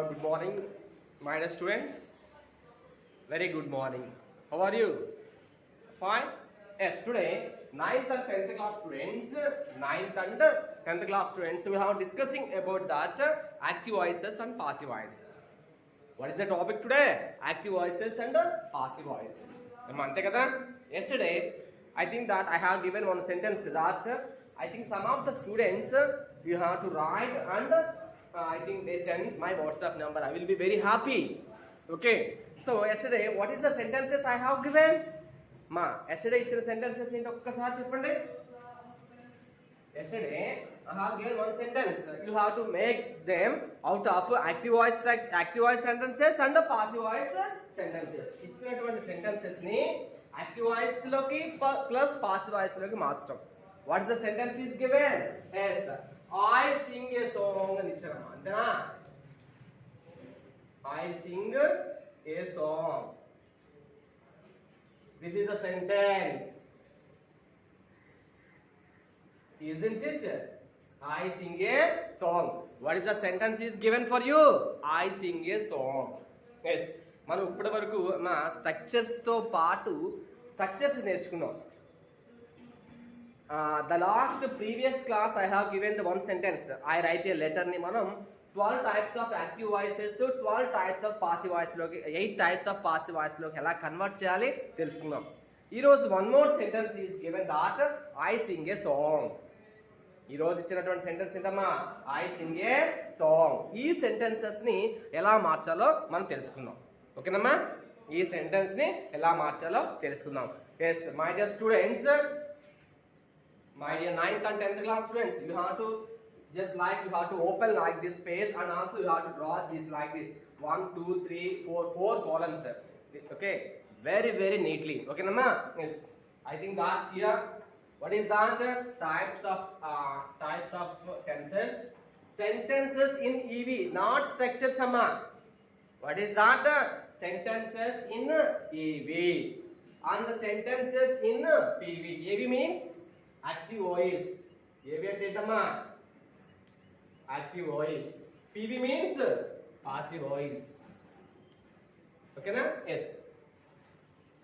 Good morning, my dear students. Very good morning. How are you? Fine. Yes, today 9th and 10th class students, 9th and 10th class students, we are discussing about that active voices and passive voices. What is the topic today? Active voices and passive voices. Ante kada? Yesterday, I think that I have given one sentence that I think some of the students you have to write and I think they send my WhatsApp number. I will be very happy. Okay. So yesterday, what is the sentences I have given? Yesterday ichina sentences ఏంటి ఒక్కసారి చెప్పండి. Yesterday, I have given one sentence. You have to make them out of active voice sentences and passive voice sentences. ఇచ్చినటువంటి sentences ని active voice లోకి plus passive voice లోకి మార్చడం. What is the sentence is given? Yes, I sing a song అని ఇచ్చారమ్మా. అంతేనా? I sing a song. This is the sentence. Isn't it? I sing a song. What is the sentence is given for you? I sing a song. Yes. మనం ఇప్పటి వరకు మా స్ట్రక్చర్స్తో పాటు structures నేర్చుకున్నాం. The last previous class I have given the one sentence. I write a letter ని మనం 12 types of active voices to 12 types of passive voice లోకి 8 types of passive voice లోకి ఎలా కన్వర్ట్ చేయాలి తెలుసుకుందాం. ఈరోజు one more sentence is given that I sing a song. ఈరోజు ఇచ్చినటువంటి సెంటెన్స్ ఏంటమ్మా? I sing a song. ఈ సెంటెన్సెస్ ని ఎలా మార్చాలో మనం తెలుసుకుందాం. ఓకేనమ్మా? ఈ సెంటెన్స్ ని ఎలా మార్చాలో తెలుసుకుందాం. Yes my dear students, my dear 9th and 10th class students, you have to you have to open like this page and also you have to draw this like this 1 2 3 4 columns. Okay, very neatly. Okay namma? Yes, I think that here what is that? Types of tenses. Sentences in EV, not structures amma. What is that? Sentences in EV and the sentences in PV. EV means active voice. EV ante amma? Active voice. PV means passive voice. Okay na? Yes.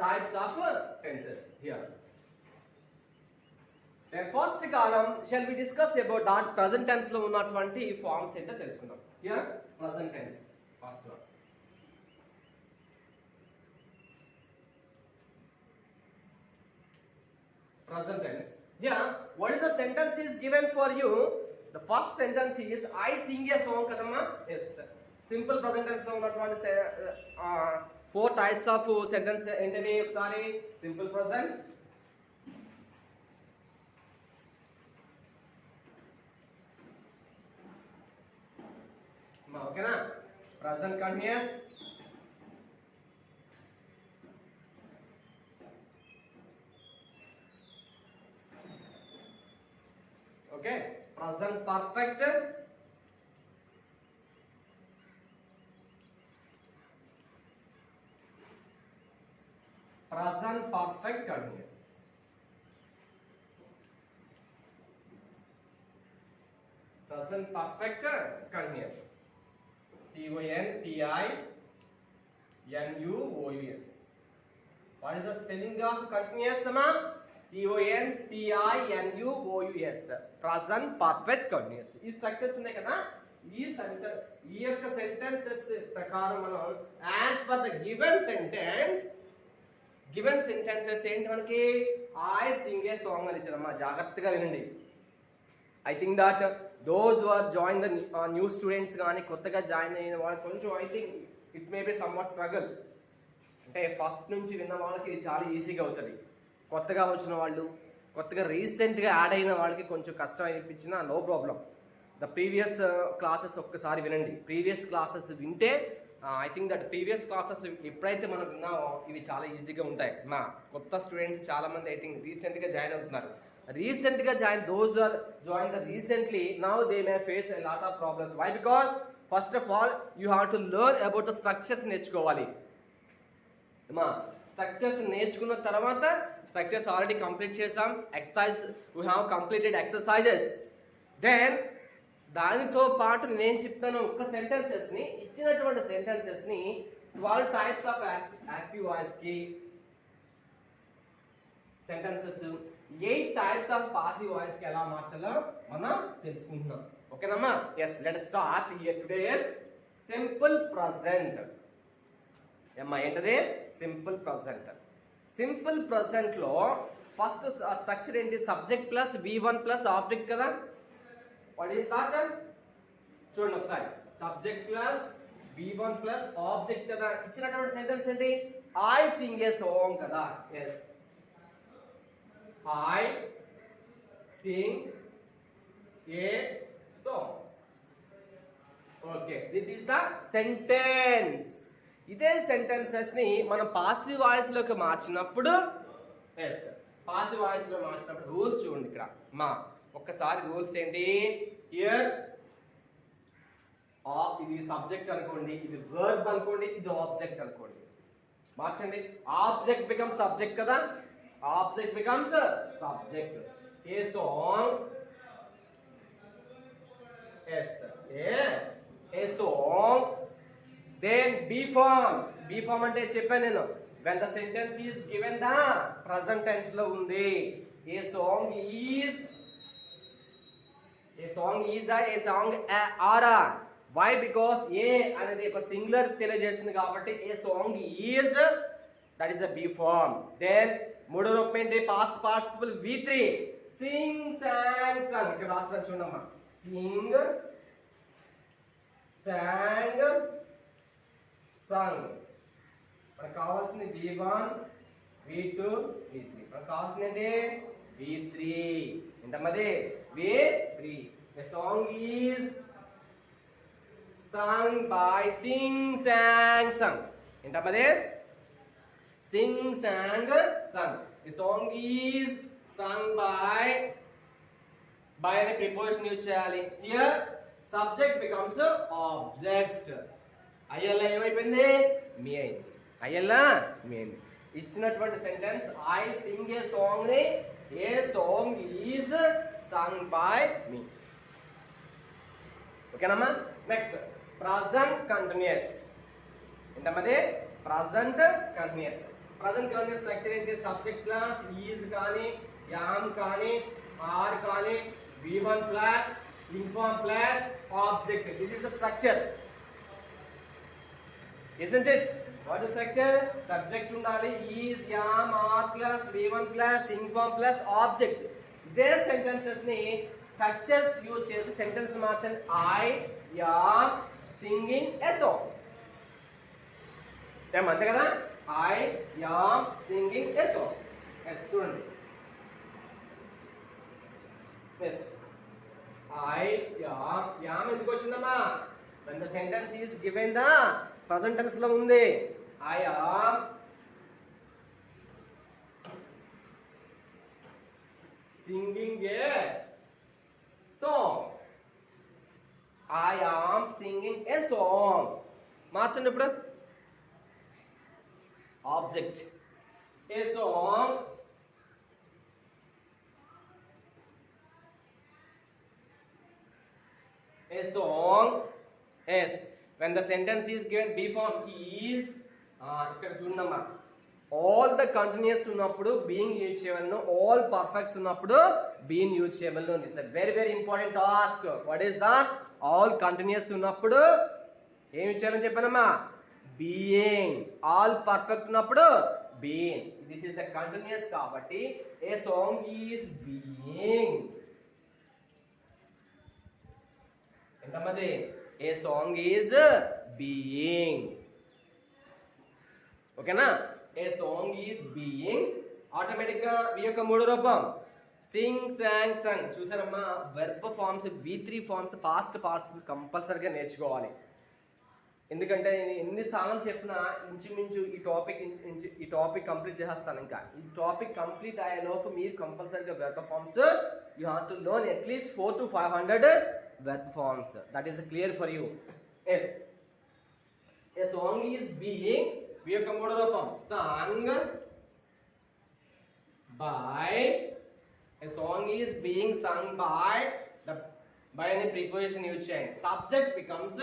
Types of tenses here. Then first column shall we discuss about that present tense లో ఉన్నటువంటి forms ఏంటో తెలుసుకుందాం. Here present tense first one. Present tense. Yeah, what is the sentence is given for you? The first sentence is I sing a song kadamma. Yes, simple present tense లో ఉన్నటువంటి 4 types of sentence ఏంటవి ఒకసారి? Simple present, okay na? Present continuous, okay, present perfect, present perfect continuous, present perfect continuous, CONTINUOUS. What is the spelling of continuous amma? CONTINUOUS. Present perfect continuous. ఈ structures ఉన్నాయి కదా, ఈ యొక్క sentences ప్రకారం మనం as per the given sentences ఏంటి మనకి? I sing a song అని ఇచ్చారమ్మా. జాగ్రత్తగా వినండి. I think that those who are join the new students కానీ కొత్తగా జాయిన్ అయిన వాళ్ళు కొంచెం I think it may be somewhat struggle. అంటే ఫస్ట్ నుంచి విన్న వాళ్ళకి ఇది చాలా ఈజీగా అవుతుంది. కొత్తగా వచ్చిన వాళ్ళు, కొత్తగా రీసెంట్గా యాడ్ అయిన వాళ్ళకి కొంచెం కష్టం అనిపించినా no problem. The previous classes ఒక్కసారి వినండి. ప్రీవియస్ క్లాసెస్ వింటే I think that previous classes ఎప్పుడైతే మనం విన్నామో ఇవి చాలా ఈజీగా ఉంటాయి. మా కొత్త స్టూడెంట్స్ చాలామంది ఐ థింక్ రీసెంట్గా జాయిన్ అవుతున్నారు. Recently those who are joined recently, now they may face a lot of problems. Why? Because first of all you have to learn about the structures నేర్చుకోవాలి. స్ట్రక్చర్స్ నేర్చుకున్న తర్వాత structures already complete చేసాం. Exercise we have completed exercises. Then దానితో పాటు నేను చెప్తాను ఒక్క సెంటెన్సెస్ని, ఇచ్చినటువంటి సెంటెన్సెస్ని 12 టైప్స్ ఆఫ్ యాక్టివ్ వాయిస్కి సెంటెన్సెస్, 8 టైప్స్ ఆఫ్ పాసివ్ వాయిస్కి ఎలా మార్చాలో మనం తెలుసుకుంటున్నాం. ఓకేనమ్మా? Yes, let start. Today's simple present. అమ్మా ఏంటది? Simple present. సింపుల్ ప్రజెంట్లో ఫస్ట్ స్ట్రక్చర్ ఏంటి? Subject plus V1 plus object కదా. What is that? చూడండి ఒకసారి. Subject plus V1 plus object కదా. ఇచ్చినటువంటి సెంటెన్స్ ఏంటి? ఐ సింగ్ ఏ సాంగ్ కదా. Yes, I sing a song. Okay, this is the sentence. ఇదే సెంటెన్సెస్ ని మనం పాసివ్ వాయిస్ లోకి మార్చినప్పుడు, ఎస్, పాసివ్ వాయిస్ లో మార్చినప్పుడు రూల్స్ చూడండి ఇక్కడ మా ఒక్కసారి. రూల్స్ ఏంటి? హియర్ ఇది సబ్జెక్ట్ అనుకోండి, ఇది వర్బ్ అనుకోండి, ఇది ఆబ్జెక్ట్ అనుకోండి. మార్చండి. ఆబ్జెక్ట్ బికమ్స్ సబ్జెక్ట్ కదా. Object becomes subject. A song, yes, a song. Then B form. B form అంటే చెప్పాను నేను. When the sentence is given the present tense లో ఉంది. A song is a song are. Why? Because A అనేది ఒక singular తెలియజేస్తుంది కాబట్టి a song is, that is the B form. Then మూడో రూపం ఏంటి? past participle V3. sing, sang, sung. ఇక్కడ రాస్తాను చూడమ్మా. sing, sang, sung. మనకు కావాల్సింది V1, V2, V3. మనకు కావాల్సింది V3. ఏంటమ్మది? V3. The song is sung by sing, sang, sung. ఏంటమ్మది? sing, sang, sung. The song is sung by అనే ప్రిపోజిషన్ యూజ్ చేయాలి. Here subject becomes object. అయ్యల్లా ఏమైపోయింది? మీ అయింది. అయ్యల్లా మీ అయింది. ఇచ్చినటువంటి sentence I sing a song ని a song is sung by me. ఓకేనమ్మా? Next present continuous. ఏంటమ్మది? Present continuous. Present continuous structure ఏంటి? సబ్జెక్ట్ ప్లస్ ఈజ్ కానీ, యామ్ కానీ, ఆర్ కానీ, V1 plus ing form plus object. This is the structure. Isn't it? What is structure? Subject ఉండాలి, is, am, are plus V1 plus inform plus object. ఇదే sentences ని structure use చేసి sentence మార్చండి. I am singing a song. అంతే కదా? I am singing a song. Yes, చూడండి. Yes, I am ఎందుకు వచ్చిందమ్మా? When the sentence is given the present tense లో ఉంది. I am singing a song. I am singing a song. మార్చండి ఇప్పుడు. Object a song. A song. Yes. When the sentence is given B form is, ఇక్కడ చూడమ్మా, all the continuous ఉన్నప్పుడు being use చేయవలను, all perfects ఉన్నప్పుడు being use చేయవలను. It's a very very important task. What is that? All continuous ఉన్నప్పుడు ఏం use చేయాలని చెప్పానమ్మా? బీయింగ్. ఆల్ పర్ఫెక్ట్ ఉన్నప్పుడు being. This is a continuous కాబట్టి ఏ సాంగ్ ఈజ్ బీయింగ్. ఎంతమంది? A song is being. ఓకేనా? A song is being. Automatic గా ఈ యొక్క మూడు రూపం సింగ్, సాంగ్, సంగ్. చూసారమ్మా? Verb forms V3 forms past parts కంపల్సరీగా నేర్చుకోవాలి. ఎందుకంటే నేను ఎన్నిసార్లు చెప్పినా ఇంచుమించు ఈ టాపిక్ కంప్లీట్ చేసేస్తాను. ఇంకా ఈ టాపిక్ కంప్లీట్ అయ్యేలోపు మీరు కంపల్సరీగా verb forms you have to learn at least 400 to 500 verb forms. That is clear for you. Yes, a song is being, we have come out of sung by, a song is being sung by the by any preposition use చేయండి. Subject becomes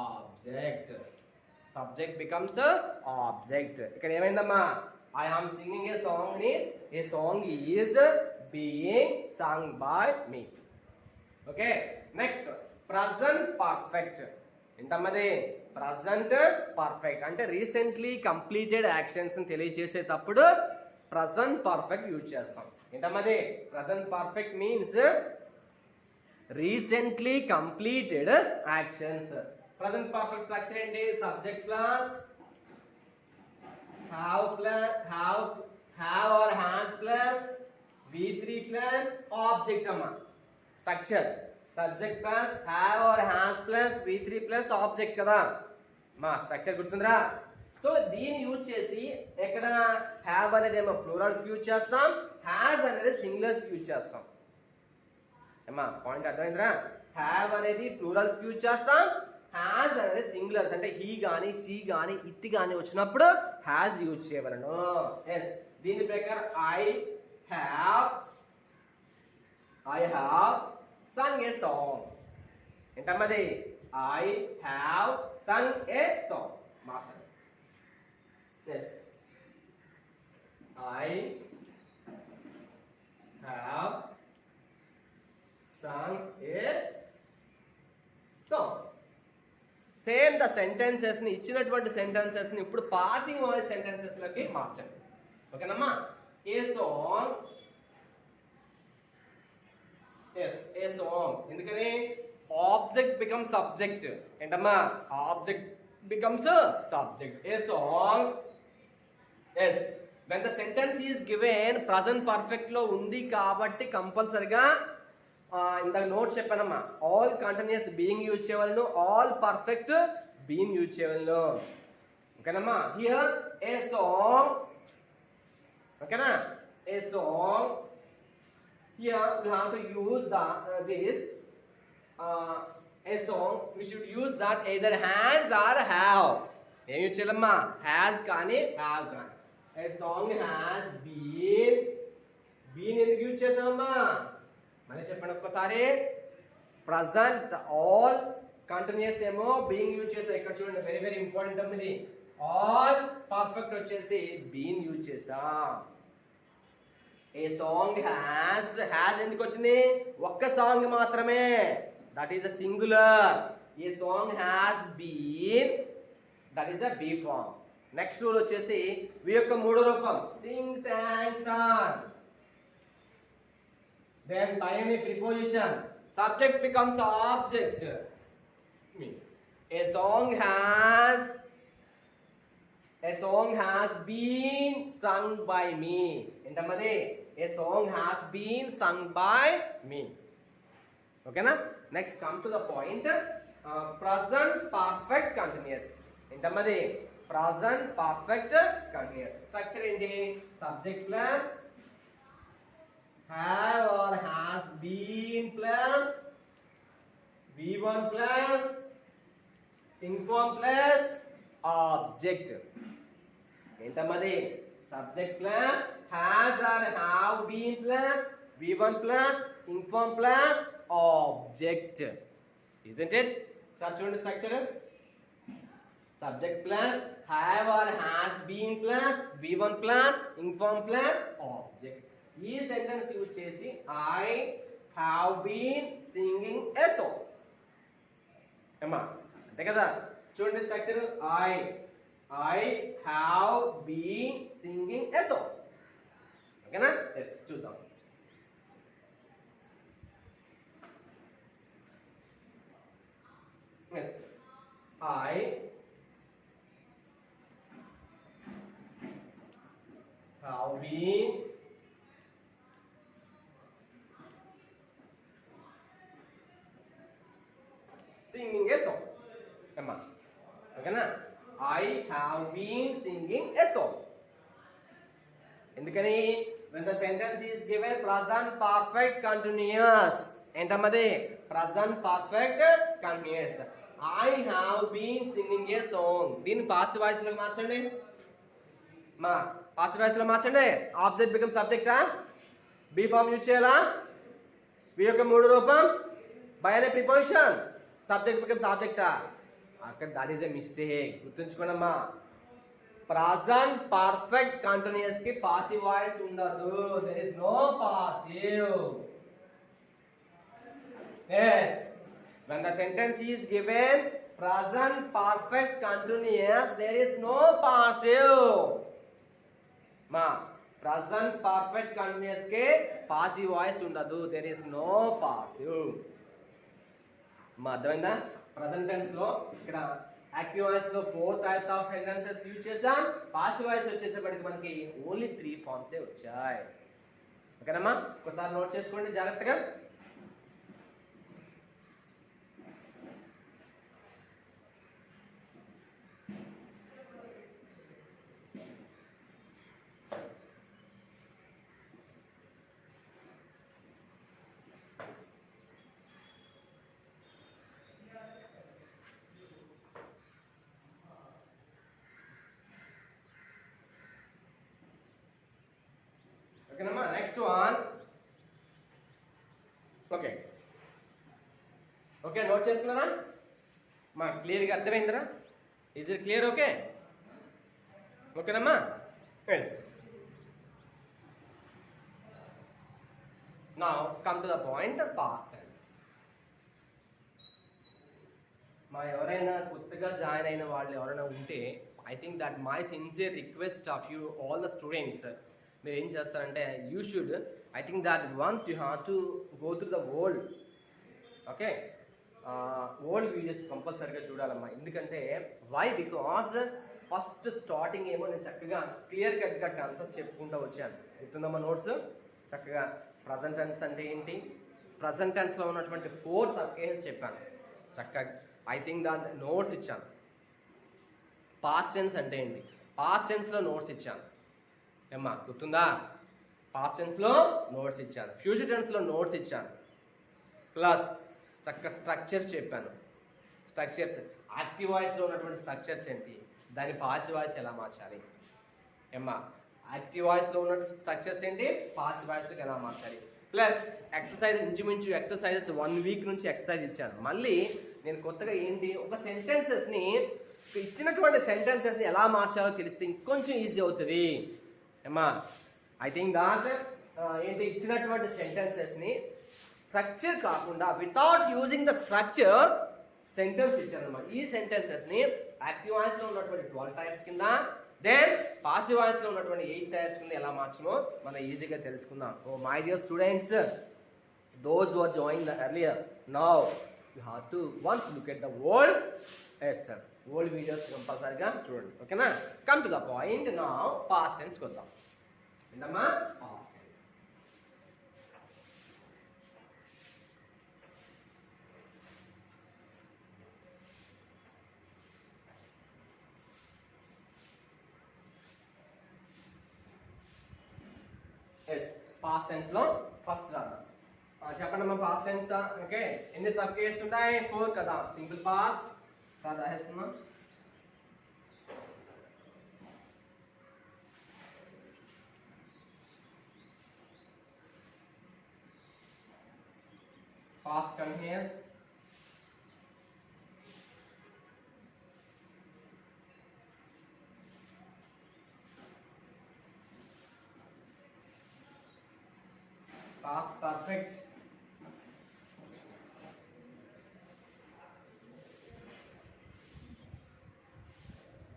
object. Subject becomes object. ఇక్కడ ఏమైందమ్మా? I am singing a song ని a song is being sung by me. Okay, next present perfect. ఏంటమ్మది? present perfect అంటే recently completed actions ని తెలియజేసేటప్పుడు present perfect use చేస్తాం. ఏంటమ్మది? present perfect means recently completed actions. Present perfect structure ఏంటి? subject plus have or has plus v3 plus object అమ్మా. structure subject plus have or has plus v3 plus object కదా మా structure గుర్తుందిరా? So దీన్ని use చేసి ఎక్కడ have అనేది ఏమో plurals use చేస్తాం, హ్యాస్ అనేది సింగులర్స్ యూజ్ చేస్తాం. ఏమా పాయింట్ అర్థమైందిరా? హ్యావ్ అనేది ప్లూరల్స్ యూజ్ చేస్తాం, హ్యాస్ అనేది సింగులర్స్ అంటే హీ గానీ షీ గానీ ఇట్ గానీ వచ్చినప్పుడు హ్యాస్ యూజ్ చేయవలను. ఎస్, దీని ప్రకారం I have sung a song. ఏంటమ్మది? I have sung a song. మార్చండి. Yes, I have sung a song. Same the sentences ని ఇచ్చినటువంటి సెంటెన్సెస్ ని ఇప్పుడు పాసింగ్ వాయిస్ సెంటెన్సెస్ లోకి మార్చండి. ఓకేనమ్మా? A song, yes a song. ఎందుకని? Object become subject. ఏంటమ్మా? Object becomes a subject. A song. Yes, when the sentence is given present perfect లో ఉంది కాబట్టి కంపల్సరిగా ఇందాక నోట్ చెప్పానమ్మా, ఆల్ కంటిన్యూస్ బీయింగ్ యూజ్ చేయవలను, ఆల్ పర్ఫెక్ట్ బీయింగ్ యూజ్ చేయవలను. ఓకేనమ్మా? Here a song. ఓకేనా? A song. Here we have to use this a song. We should use that either has or have. ఏం యూజ్ చేయాలమ్మా? has కానీ have కానీ. A song has been ఎందుకు use చేసామమ్మా? మళ్ళీ చెప్పండి ఒక్కసారి. ప్రజెంట్ ఆల్ కంటిన్యూస్ ఏమో బీయింగ్ యూజ్ చేసా. ఇక్కడ చూడండి, వెరీ వెరీ ఇంపార్టెంట్ అమ్మ ఇది. ఆల్ పర్ఫెక్ట్ వచ్చేసి బీయింగ్ యూజ్ చేసా. ఏ సాంగ్ హ్యాస్ ఎందుకు వచ్చింది? ఒక్క సాంగ్ మాత్రమే, that is a singular. A song has been, that is a be form. Next rule వచ్చేసి వి యొక్క మూడో రూపం sing, sang, sung. Then by any preposition subject becomes object. A song has been sung by me. ఏంటమ్మది? A song has been sung by me. Okay na? Next come to the point. Present perfect continuous. ఏంటమ్మది? Present perfect continuous. Structure ఏంటి? subject plus have or has been plus v1 plus inform plus object. ఏంటమ్మది? subject plus has or have been plus v1 plus inform plus object. Isn't it? చూడండి structure. subject plus have or has been plus v1 plus inform plus object. ఈ sentence use చేసి I have been singing a song. ఏమా అంతే కదా? చూడండి structure. I have been singing a song. ఓకేనా? Yes, చూద్దాం. Yes, I have been singing a song. అమ్మా ఓకేనా? I have been singing a song. ఎందుకని? when the sentence is given present perfect continuous. ఏంటమ్మది? present perfect continuous. I have been singing a song. దీన్ని passive voice లో మార్చండి. మా passive voice లో మార్చండి. Object become సబ్జెక్టా? బి ఫార్మ్ యూజ్ చేయాలా? V యొక్క మూడు రూపం బై అనే ప్రిపోజిషన్ సబ్జెక్ట్ బికమ్స్ ఆబ్జెక్టా అక్కడ దట్ ఈస్ ఎ మిస్టేక్ గుర్తుంచుకోనమ్మా ప్రజెంట్ పర్ఫెక్ట్ కంటిన్యూస్ కి పాసివ్ వాయిస్ ఉండదు there is no passive yes when the sentence is given present perfect continuous there is no passive ma present perfect continuous ke passive voice undadu there is no passive ma advainda present tense lo ikkada active voice lo 4 types of sentences use chesam passive voice vachesapatiki manaki only 3 forms e vachai okay ma okasari note cheskondi jagrathaga next one okay okay note చేసుకున్నారా మా clear గా అర్థమైందిరా is it clear okay ఓకేనమ్మా yes now come to the point of past tense మా ఎవరైనా కొత్తగా join అయిన వాళ్ళు ఎవరైనా ఉంటే I think that my sincere request of you all the students మీరు ఏం చేస్తారంటే you should I think that once you have to go through the old okay old videos కంపల్సరీగా చూడాలమ్మా ఎందుకంటే వై బికాస్ ఫస్ట్ స్టార్టింగ్ ఏమో నేను చక్కగా clear కట్గా concepts చెప్పుకుంటూ వచ్చాను గుర్తుందమ్మా నోట్స్ చక్కగా ప్రజెంట్ టెన్స్ అంటే ఏంటి ప్రజెంట్ టెన్స్లో ఉన్నటువంటి 4 సబ్ కేసెస్ చెప్పాను చక్కగా ఐ థింక్ దాని నోట్స్ ఇచ్చాను పాస్ట్ టెన్స్ అంటే ఏంటి పాస్ట్ టెన్స్లో నోట్స్ ఇచ్చాను ఏమ్మా గుర్తుందా పాస్ట్ టెన్స్లో నోట్స్ ఇచ్చాను ఫ్యూచర్ టెన్స్లో నోట్స్ ఇచ్చాను ప్లస్ చక్కగా స్ట్రక్చర్స్ చెప్పాను స్ట్రక్చర్స్ యాక్టివ్ వాయిస్లో ఉన్నటువంటి స్ట్రక్చర్స్ ఏంటి దాని పాసివ్ వాయిస్ ఎలా మార్చాలి ఏమ్మా యాక్టివ్ వాయిస్లో ఉన్న స్ట్రక్చర్స్ ఏంటి పాసివ్ వాయిస్లోకి ఎలా మార్చాలి ప్లస్ ఎక్సర్సైజ్ ఇంచుమించు ఎక్సర్సైజెస్ 1 వీక్ నుంచి ఎక్సర్సైజ్ ఇచ్చాను మళ్ళీ నేను కొత్తగా ఏంటి ఒక సెంటెన్సెస్ని ఇచ్చినటువంటి సెంటెన్సెస్ని ఎలా మార్చాలో తెలిస్తే ఇంకొంచెం ఈజీ అవుతుంది ఏమ్మా ఐ థింక్ దాట్ ఏంటి ఇచ్చినటువంటి సెంటెన్సెస్ని స్ట్రక్చర్ కాకుండా without using the structure sentence ఇచ్చారన్నమాట ఈ సెంటెన్సెస్ని యాక్టివ్ వాయిస్లో ఉన్నటువంటి 12 టైప్స్ కింద దెన్ పాసివ్ వాయిస్లో ఉన్నటువంటి 8 టైప్స్ కింద ఎలా మార్చమో మనం ఈజీగా తెలుసుకుందాం oh my dear students those who are join the earlier now you have to once look at the old yes sir old videos కంపల్సరీగా చూడండి ఓకేనా కమ్ టు ద పాయింట్ నా పాస్ట్ టెన్స్కి వద్దాం ఏంటమ్మా పాస్ట్ టెన్స్ ఎస్ పాస్ట్ టెన్స్లో first రాద్దాం చెప్పండమ్మా పాస్ట్ టెన్స్ ఓకే ఎన్ని సబ్ కేసెస్ ఉంటాయి 4 కదా సింపుల్ పాస్ట్ సార్ రాసేసుకున్నాం past continuous past perfect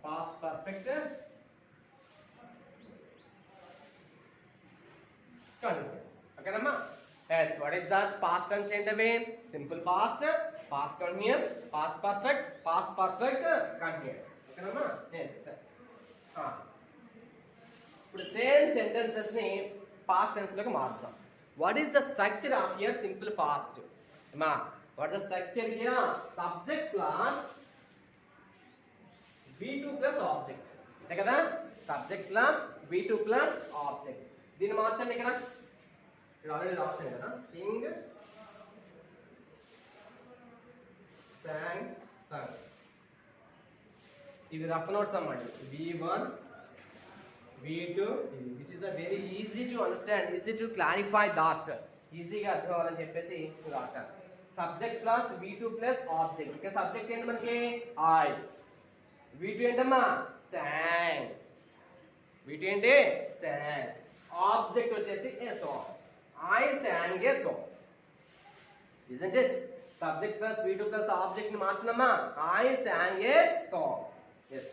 past perfect continuous okay namma yes what is that past tense ఏంటవి simple past past continuous past perfect continuous okay namma yes ఇప్పుడు same sentences ని past tense లోకి మార్చుదాం what is the structure of here simple past ma what is the structure here subject plus v2 plus object అంతే కదా subject plus v2 plus object దీన్ని మార్చండి ఇక్కడ already రాసాను కదా సింగ్ sang sung ఇది రఫ్ నోట్స్ అన్నమాట v1 v2 this is a very easy to understand easy to clarify that ఈజీగా అర్థం అవ్వాలని చెప్పేసి రాశాను subject plus V2 plus object. ఇక్కడ సబ్జెక్ట్ ఏంటి మనకి ఐ, V2 ఏంటమ్మా sang, V2 ఏంటి sang, ఆబ్జెక్ట్ వచ్చేసి a song, I sang a song, isn't it? Subject plus V2 plus object ని మార్చనమ్మా, I sang a song. Yes,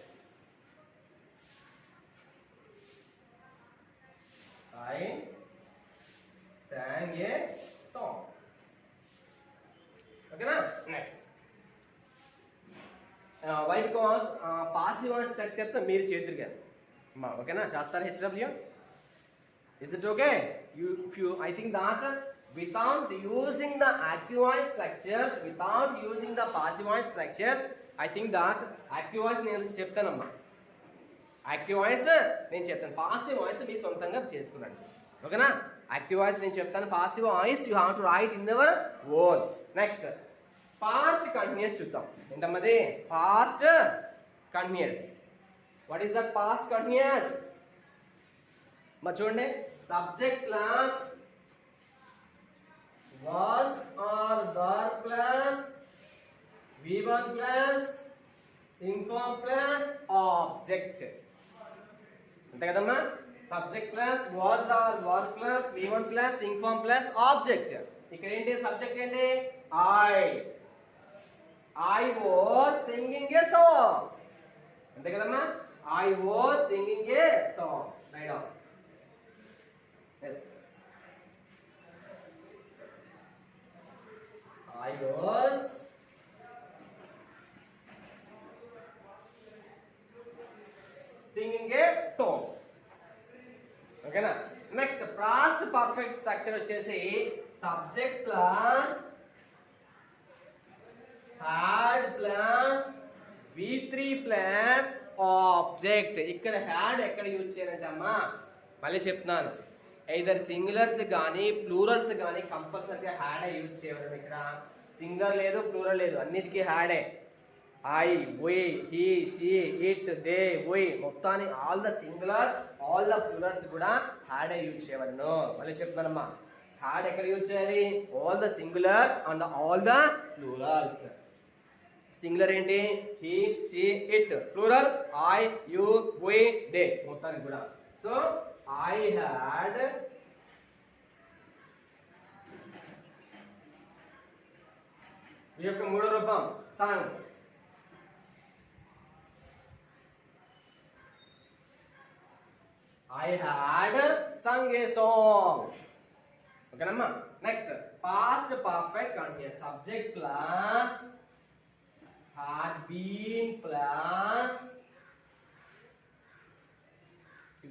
I sang a song. Okay na? Next. Why? Because passive voice structures మీరు చేతురు గారు అమ్మా. ఓకేనా? చేస్తారు HW? Is it okay? I think that without using the active voice structures, without using the passive voice structures, I think that active voice నేను చెప్తానమ్మా. Active voice నేను చెప్తాను, passive voice మీరు సొంతంగా చేసుకున్నాను. ఓకేనా? యాక్టివ్ వాయిస్ నేను చెప్తాను, passive voice you have to write in your own. Next past continuous చూద్దాం. ఏంటమ్మది past continuous. What is that past continuous? మరి చూడండి, subject plus was or were plus V1 plus ing form plus object. అంతే కదమ్మా? Subject plus was or were plus V1 plus ing form plus object. ఇక్కడ ఏంటి subject ఏంటి I was singing a song. అంతే కదమ్మా? I was singing a song. Write down. Yes, I was singing a song. ఓకేనా? Next past perfect structure వచ్చేసి subject plus had plus V3 plus object. ఇక్కడ had ఎక్కడ use చేయాలంటే అమ్మా, మళ్ళీ చెప్తున్నాను, ఐదర్ సింగులర్స్ కానీ ప్లూరల్స్ కానీ కంపల్సరీగా హ్యాడ్ యూజ్ చేయాలి. ఇక్కడ సింగులర్ లేదు, ప్లూరల్ లేదు, అన్నిటికీ హ్యాడే. I, we, he, she, it, they, we, మొత్తాన్ని all the singular all the plurals కూడా హ్యాడ్ యూజ్ చేయవలను. మళ్ళీ చెప్తున్నానమ్మా, హ్యాడ్ ఎక్కడ యూజ్ చేయాలి? All the singulars and all the plurals. Singular ఏంటి? he, she, it. Plural I, you, we, they, మొత్తానికి కూడా. సో I had ఈ యొక్క మూడో రూపం sang. I had sung a song. ఓకేనమ్మా? Next past perfect continuous. Subject plus had been plus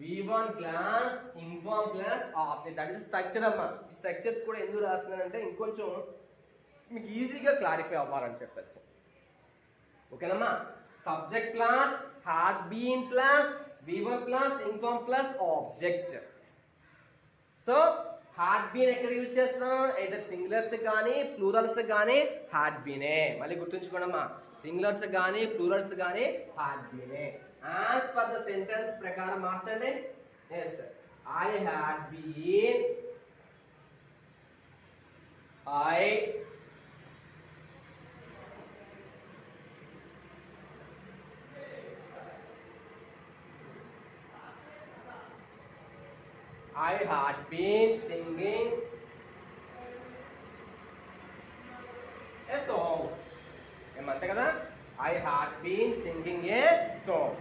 V1 plus ing form plus object. That is structure అమ్మా. ఈ structures కూడా ఎందుకు రాస్తున్నానంటే ఇంకొంచెం మీకు ఈజీగా క్లారిఫై అవ్వాలని చెప్పేసి. ఓకేనమ్మా? Subject plus had been plus V1 plus ing form plus object. So had been ఎక్కడ యూజ్ చేస్తాం? ఐదర్ సింగులర్స్ కానీ ప్లూరల్స్ కానీ had been. మళ్ళీ గుర్తుంచుకోండమ్మా, సింగులర్స్ కానీ ప్లూరల్స్ కానీ had been. As per the sentence ప్రకారం మార్చండి. Yes, I had been, I had been singing a song. ఏమంతే కదా? I had been singing a song.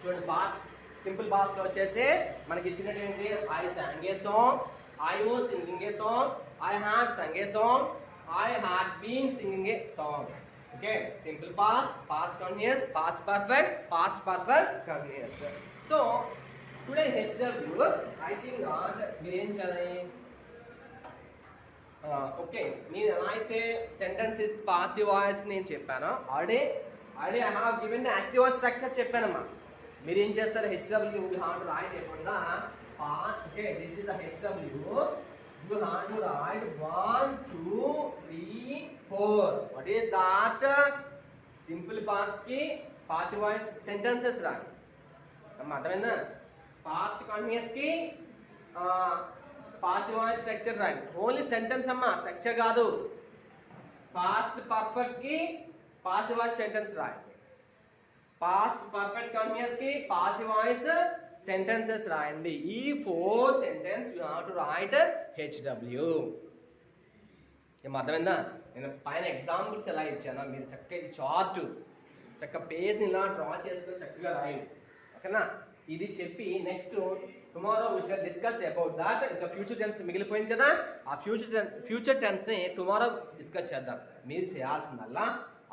చూడండి, పాస్ట్ సింపుల్ పాస్ట్ లో వచ్చేసి మనకి ఇచ్చినట్టు ఏంటి? I sang a song, I was singing a song, I had sung a song, I had been singing a song. Okay, simple past, past continuous, past perfect continuous. So today HW, I think మీరు ఏం చేయాలి? Okay, నేను ఎలా అయితే sentences passive voice నేను చెప్పాను, already I have given the active voice structure చెప్పానమ్మా. మీరు ఏం చేస్తారు? HW you have to write about okay, this is the HW. You have to write 1 2 3 4. What is that? Simple past కి passive voice sentences రాయి అమ్మా. అర్థమైందా? Past continuous కి passive voice structure రాయండి. ఓన్లీ సెంటెన్స్ అమ్మా, స్ట్రక్చర్ కాదు. Past perfect కి passive voice sentence రాయండి. పాస్ట్ పర్ఫెక్ట్ కంటిన్యూస్ కి పాసివ్ వాయిస్ సెంటెన్సెస్ రాయండి. ఈ 4 sentence you have to right HW. ఏం అర్థమైందా? నేను పైన ఎగ్జాంపుల్స్ ఎలా ఇచ్చానా, మీరు చక్కగా చార్ట్ చక్కగా పేజ్ని ఇలా డ్రా చేసుకొని చక్కగా రాయండి. ఓకేనా? ఇది చెప్పి next tomorrow we shall discuss about that. ఇంకా ఫ్యూచర్ టెన్స్ మిగిలిపోయింది కదా, ఆ ఫ్యూచర్ టెన్స్ని టుమారో డిస్కస్ చేద్దాం. మీరు చేయాల్సిందల్లా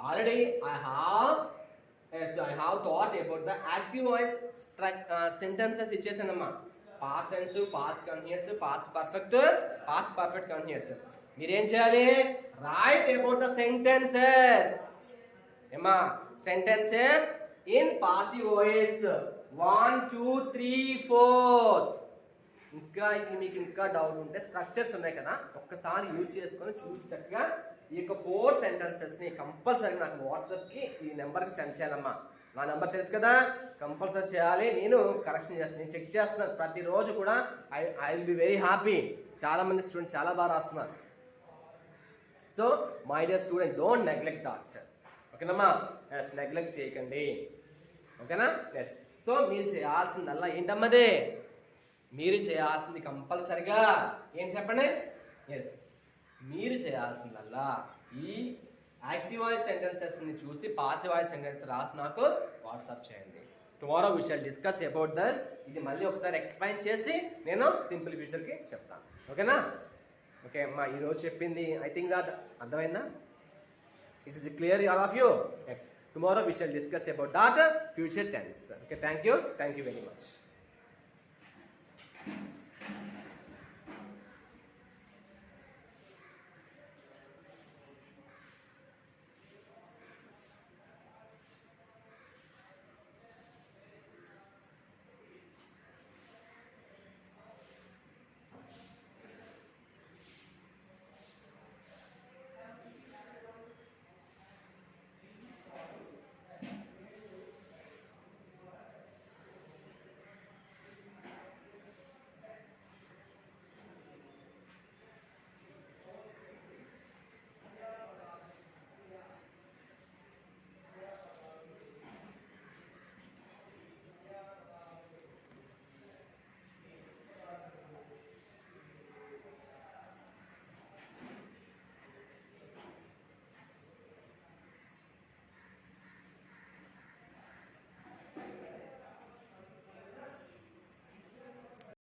already I have thought about the active voice sentences ఇచ్చేసానమ్మా. Past tense, past continuous, past perfect continuous. మీరేం చేయాలి? Write about the sentences. ఏమా సెంటెన్సెస్ ఇన్ పాసివ్ వాయిస్ 1 2 3 4. ఇంకా ఇది మీకు ఇంకా డౌట్ ఉంటే స్ట్రక్చర్స్ ఉన్నాయి కదా, ఒక్కసారి యూజ్ చేసుకొని చూసి చక్కగా ఈ యొక్క 4 సెంటెన్సెస్ని కంపల్సరీ నాకు వాట్సాప్కి ఈ నెంబర్కి సెండ్ చేయాలమ్మా. నా నెంబర్ తెలుసు కదా, కంపల్సరీ చేయాలి. నేను కరెక్షన్ చేస్తాను, నేను చెక్ చేస్తున్నాను ప్రతిరోజు కూడా. I will be very happy. చాలామంది స్టూడెంట్స్ చాలా బాగా రాస్తున్నారు. So my dear student, don't neglect that. ఓకేనమ్మా? ఎస్, నెగ్లెక్ట్ చేయకండి. ఓకేనా? ఎస్. సో మీరు చేయాల్సిందల్లా ఏంటమ్మదే, మీరు చేయాల్సింది కంపల్సరిగా ఏం చెప్పండి? ఎస్, మీరు చేయాల్సిందల్లా ఈ యాక్టివ్ వాయిస్ సెంటెన్సెస్ని చూసి పాసివ్ వాయిస్ సెంటెన్స్ రాసి నాకు వాట్సాప్ చేయండి. Tomorrow we shall discuss about this. ఇది మళ్ళీ ఒకసారి ఎక్స్ప్లెయిన్ చేసి నేను సింపుల్ ఫ్యూచర్కి చెప్తాను. ఓకేనా? ఓకే అమ్మా, ఈరోజు చెప్పింది ఐ థింక్ దాట్ అర్థమైందా? It is clear all of you? Yes. Tomorrow we shall discuss about that future tense. Okay, thank you very much.